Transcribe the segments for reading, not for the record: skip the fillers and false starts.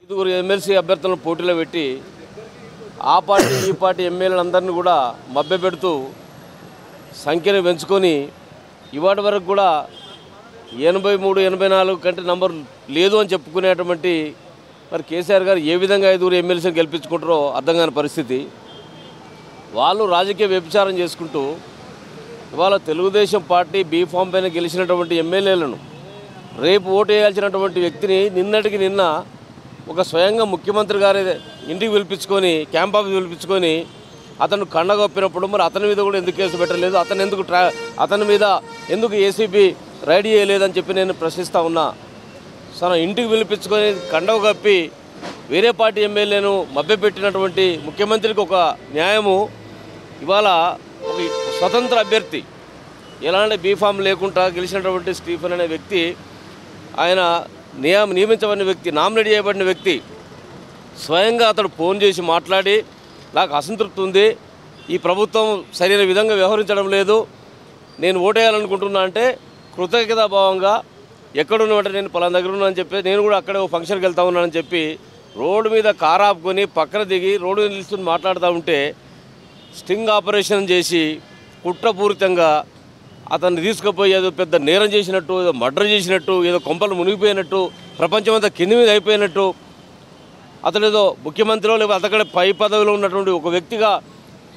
ఐదుగురు ఎమ్మెల్సీ అభ్యర్థులను పోటీలో పెట్టి ఆ పార్టీ ఈ పార్టీ ఎమ్మెల్యేలందరినీ కూడా మభ్యపెడుతూ సంఖ్యను పెంచుకొని ఇవాటి వరకు కూడా 83, 84 కంటే నంబర్ లేదు అని చెప్పుకునేటువంటి మరి కేసీఆర్ గారు ఏ విధంగా ఐదుగురు ఎమ్మెల్సీని గెలిపించుకుంటారో అర్థం కాని పరిస్థితి. వాళ్ళు రాజకీయ వ్యభిచారం చేసుకుంటూ ఇవాళ తెలుగుదేశం పార్టీ బీఫామ్ పైన గెలిచినటువంటి ఎమ్మెల్యేలను రేపు ఓటు వేయాల్సినటువంటి వ్యక్తిని నిన్నటికి నిన్న ఒక స్వయంగా ముఖ్యమంత్రి గారి ఇంటికి పిలిపించుకొని క్యాంప్ ఆఫీస్ పిలిపించుకొని అతను కండగొప్పినప్పుడు మరి అతని మీద కూడా ఎందుకు కేసు పెట్టలేదు, అతని మీద ఎందుకు ఏసీబీ రైడ్ చేయలేదని చెప్పి నేను ప్రశ్నిస్తూ ఉన్నా. సరే ఇంటికి పిలిపించుకొని కండవ కప్పి వేరే పార్టీ ఎమ్మెల్యేను మభ్యపెట్టినటువంటి ముఖ్యమంత్రికి ఒక న్యాయము. ఇవాళ ఒక స్వతంత్ర అభ్యర్థి ఎలాంటి బీఫామ్ లేకుండా గెలిచినటువంటి స్టీఫెన్ అనే వ్యక్తి, ఆయన నియమించబడిన వ్యక్తి, నామినేట్ చేయబడిన వ్యక్తి స్వయంగా అతడు ఫోన్ చేసి మాట్లాడి నాకు అసంతృప్తి ఉంది, ఈ ప్రభుత్వం సరైన విధంగా వ్యవహరించడం లేదు, నేను ఓటేయాలనుకుంటున్నా అంటే కృతజ్ఞతాభావంగా ఎక్కడున్నామంటే నేను పలానా దగ్గర ఉన్నానని చెప్పి నేను కూడా అక్కడే ఓ ఫంక్షన్కి వెళ్తా ఉన్నానని చెప్పి రోడ్డు మీద కారు ఆపుకొని పక్కన దిగి రోడ్డు మీద నిలుచుని మాట్లాడుతూ ఉంటే స్టింగ్ ఆపరేషన్ చేసి కుట్రపూరితంగా అతన్ని తీసుకుపోయి ఏదో పెద్ద నేరం చేసినట్టు, ఏదో మర్డర్ చేసినట్టు, ఏదో కొంపలు మునిగిపోయినట్టు, ప్రపంచమంతా కింది మీద అయిపోయినట్టు, అతను ఏదో ముఖ్యమంత్రిలో లేకపోతే అతడే పై పదవిలో ఉన్నటువంటి ఒక వ్యక్తిగా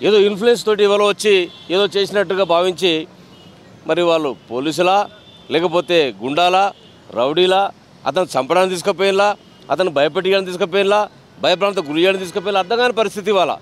ఏదో ఇన్ఫ్లుయెన్స్ తోటి ఇవాళ వచ్చి ఏదో చేసినట్టుగా భావించి మరి వాళ్ళు పోలీసులా లేకపోతే గుండాలా రౌడీలా, అతను చంపడానికి తీసుకుపోయినా, అతను భయపెట్టడానికి తీసుకుపోయినా, భయప్రాంత గురి చేయడానికి తీసుకుపోయినా అర్థం కాని పరిస్థితి. ఇవాళ